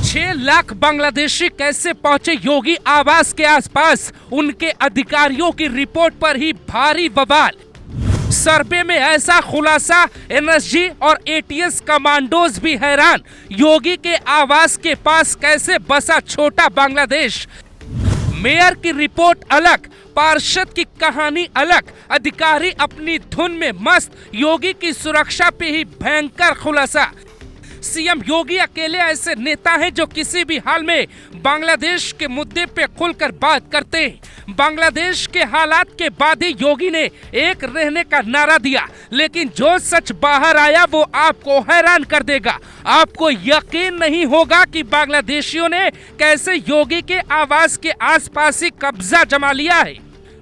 6 लाख बांग्लादेशी कैसे पहुंचे योगी आवास के आसपास, उनके अधिकारियों की रिपोर्ट पर ही भारी बवाल। सर्वे में ऐसा खुलासा, एनएसजी और एटीएस कमांडोज भी हैरान। योगी के आवास के पास कैसे बसा छोटा बांग्लादेश। मेयर की रिपोर्ट अलग, पार्षद की कहानी अलग, अधिकारी अपनी धुन में मस्त, योगी की सुरक्षा पे ही भयंकर खुलासा। सीएम योगी अकेले ऐसे नेता हैं जो किसी भी हाल में बांग्लादेश के मुद्दे पे खुलकर बात करते हैं। बांग्लादेश के हालात के बाद ही योगी ने एक रहने का नारा दिया, लेकिन जो सच बाहर आया वो आपको हैरान कर देगा। आपको यकीन नहीं होगा कि बांग्लादेशियों ने कैसे योगी के आवास के आसपास ही कब्जा जमा लिया है।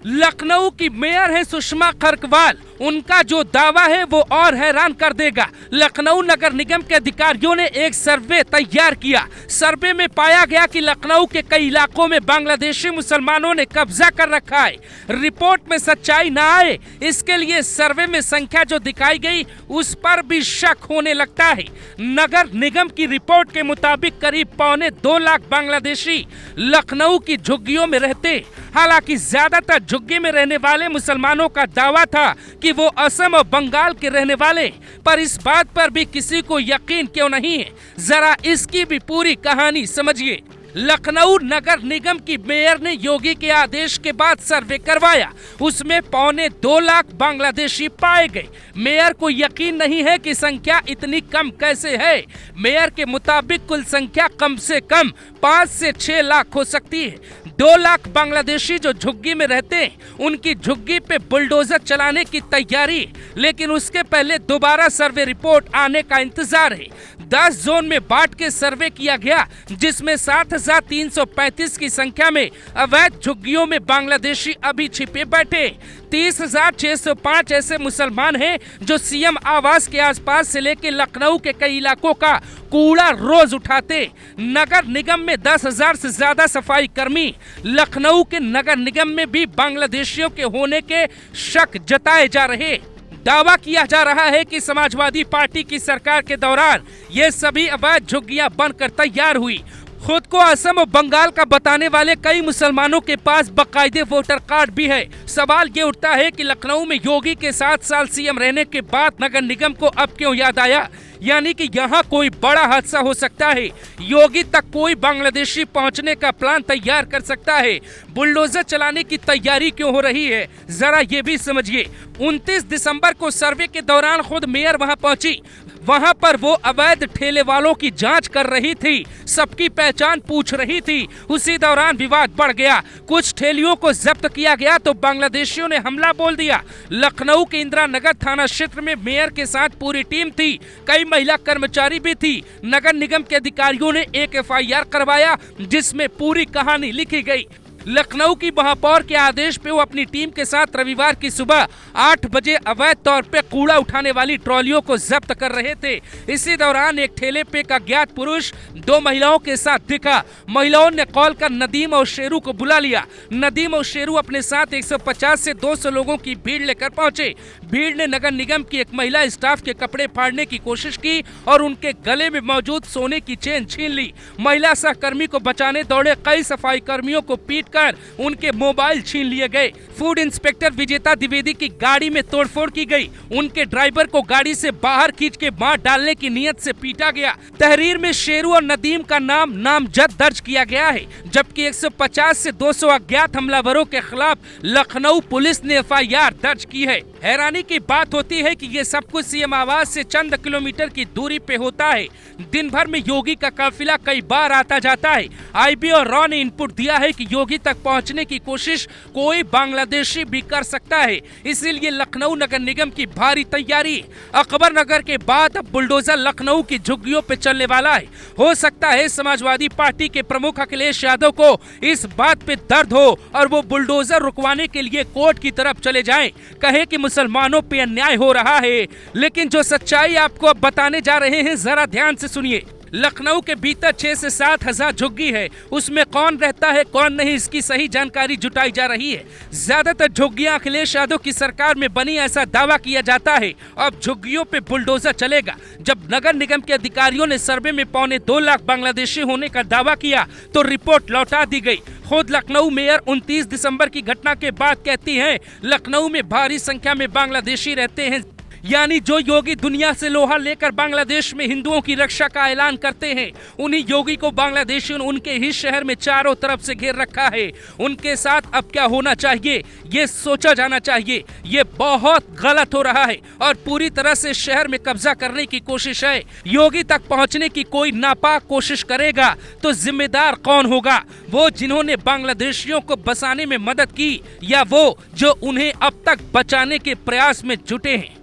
लखनऊ की मेयर है सुषमा खरकवाल, उनका जो दावा है वो और हैरान कर देगा। लखनऊ नगर निगम के अधिकारियों ने एक सर्वे तैयार किया। सर्वे में पाया गया कि लखनऊ के कई इलाकों में बांग्लादेशी मुसलमानों ने कब्जा कर रखा है। रिपोर्ट में सच्चाई न आए, इसके लिए सर्वे में संख्या जो दिखाई गई उस पर भी शक होने लगता है। नगर निगम की रिपोर्ट के मुताबिक करीब 2.25 लाख बांग्लादेशी लखनऊ की झुग्गियों में रहते। हालांकि ज्यादातर झुग्गी में रहने वाले मुसलमानों का दावा था कि वो असम और बंगाल के रहने वाले, पर इस बात पर भी किसी को यकीन क्यों नहीं है। जरा इसकी भी पूरी कहानी समझिए। लखनऊ नगर निगम की मेयर ने योगी के आदेश के बाद सर्वे करवाया, उसमें 2.25 लाख बांग्लादेशी पाए गए। मेयर को यकीन नहीं है कि संख्या इतनी कम कैसे है। मेयर के मुताबिक कुल संख्या कम से कम 5 से 6 लाख हो सकती है। 2 लाख बांग्लादेशी जो झुग्गी में रहते हैं, उनकी झुग्गी पे बुलडोजर चलाने की तैयारी, लेकिन उसके पहले दोबारा सर्वे रिपोर्ट आने का इंतजार है। 10 जोन में बांट के सर्वे किया गया, जिसमें 7,335 की संख्या में अवैध झुग्गियों में बांग्लादेशी अभी छिपे बैठे। 30,605 ऐसे मुसलमान हैं जो सीएम आवास के आसपास से लेकर लखनऊ के कई इलाकों का कूड़ा रोज उठाते। नगर निगम में 10,000 से ज्यादा सफाई कर्मी। लखनऊ के नगर निगम में भी बांग्लादेशियों के होने के शक जताए जा रहे। दावा किया जा रहा है कि समाजवादी पार्टी की सरकार के दौरान ये सभी अवैध झुग्गियां बनकर तैयार हुई। खुद को असम और बंगाल का बताने वाले कई मुसलमानों के पास बाकायदे वोटर कार्ड भी है। सवाल ये उठता है कि लखनऊ में योगी के 7 साल सीएम रहने के बाद नगर निगम को अब क्यों याद आया, यानी कि यहाँ कोई बड़ा हादसा हो सकता है। योगी तक कोई बांग्लादेशी पहुँचने का प्लान तैयार कर सकता है। बुलडोजर चलाने की तैयारी क्यों हो रही है, जरा ये भी समझिए। 29 दिसंबर को सर्वे के दौरान खुद मेयर वहां पहुंची। वहां पर वो अवैध ठेले वालों की जांच कर रही थी, सबकी पहचान पूछ रही थी। उसी दौरान विवाद बढ़ गया, कुछ ठेलियों को जब्त किया गया तो बांग्लादेशियों ने हमला बोल दिया। लखनऊ के इंदिरा नगर थाना क्षेत्र में मेयर के साथ पूरी टीम थी, कई महिला कर्मचारी भी थी। नगर निगम के अधिकारियों ने एक एफआईआर करवाया, जिसमें पूरी कहानी लिखी गई। लखनऊ की महापौर के आदेश पे वो अपनी टीम के साथ रविवार की सुबह 8 बजे अवैध तौर पे कूड़ा उठाने वाली ट्रॉलियों को जब्त कर रहे थे। इसी दौरान एक ठेले पे का अज्ञात पुरुष 2 महिलाओं के साथ दिखा। महिलाओं ने कॉल कर नदीम और शेरू को बुला लिया। नदीम और शेरू अपने साथ 150 से 200 लोगों की भीड़ लेकर पहुंचे। भीड़ ने नगर निगम की एक महिला स्टाफ के कपड़े फाड़ने की कोशिश की और उनके गले में मौजूद सोने की चेन छीन ली। महिला सहकर्मी को बचाने दौड़े कई सफाई कर्मियों को पीट उनके मोबाइल छीन लिए गए। फूड इंस्पेक्टर विजेता द्विवेदी की गाड़ी में तोड़फोड़ की गई। उनके ड्राइवर को गाड़ी से बाहर खींच के मार डालने की नीयत से पीटा गया। तहरीर में शेरू और नदीम का नाम नामजद दर्ज किया गया है, जबकि 150 से 200 अज्ञात हमलावरों के खिलाफ लखनऊ पुलिस ने एफआईआर दर्ज की है। हैरानी की बात होती है कि ये सब कुछ सीएम आवास से चंद किलोमीटर की दूरी पे होता है। दिन भर में योगी का काफिला कई बार आता जाता है। आईबी और रॉ ने इनपुट दिया है कि योगी तक पहुंचने की कोशिश कोई बांग्लादेशी भी कर सकता है, इसीलिए लखनऊ नगर निगम की भारी तैयारी। अकबर नगर के बाद अब बुलडोजर लखनऊ की झुग्गियों पे चलने वाला है। हो सकता है समाजवादी पार्टी के प्रमुख अखिलेश यादव को इस बात पे दर्द हो और वो बुलडोजर रुकवाने के लिए कोर्ट की तरफ चले जाएं, कहे कि मुसलमानों पे अन्याय हो रहा है। लेकिन जो सच्चाई आपको अब बताने जा रहे हैं, जरा ध्यान से सुनिए। लखनऊ के भीतर 6 से 7 हजार झुग्गी है, उसमें कौन रहता है कौन नहीं, इसकी सही जानकारी जुटाई जा रही है। ज्यादातर झुग्गियां अखिलेश यादव की सरकार में बनी, ऐसा दावा किया जाता है। अब झुग्गियों पे बुलडोजर चलेगा। जब नगर निगम के अधिकारियों ने सर्वे में 2.25 लाख बांग्लादेशी होने का दावा किया तो रिपोर्ट लौटा दी गई। खुद लखनऊ मेयर 29 दिसंबर की घटना के बाद कहती हैं, लखनऊ में भारी संख्या में बांग्लादेशी रहते हैं। यानी जो योगी दुनिया से लोहा लेकर बांग्लादेश में हिंदुओं की रक्षा का ऐलान करते हैं, उन्हीं योगी को बांग्लादेशियों ने उनके ही शहर में चारों तरफ से घेर रखा है। उनके साथ अब क्या होना चाहिए, ये सोचा जाना चाहिए। ये बहुत गलत हो रहा है और पूरी तरह से शहर में कब्जा करने की कोशिश है। योगी तक पहुंचने की कोई नापाक कोशिश करेगा तो जिम्मेदार कौन होगा? वो जिन्होंने बांग्लादेशियों को बसाने में मदद की या वो जो उन्हें अब तक बचाने के प्रयास में जुटे हैं?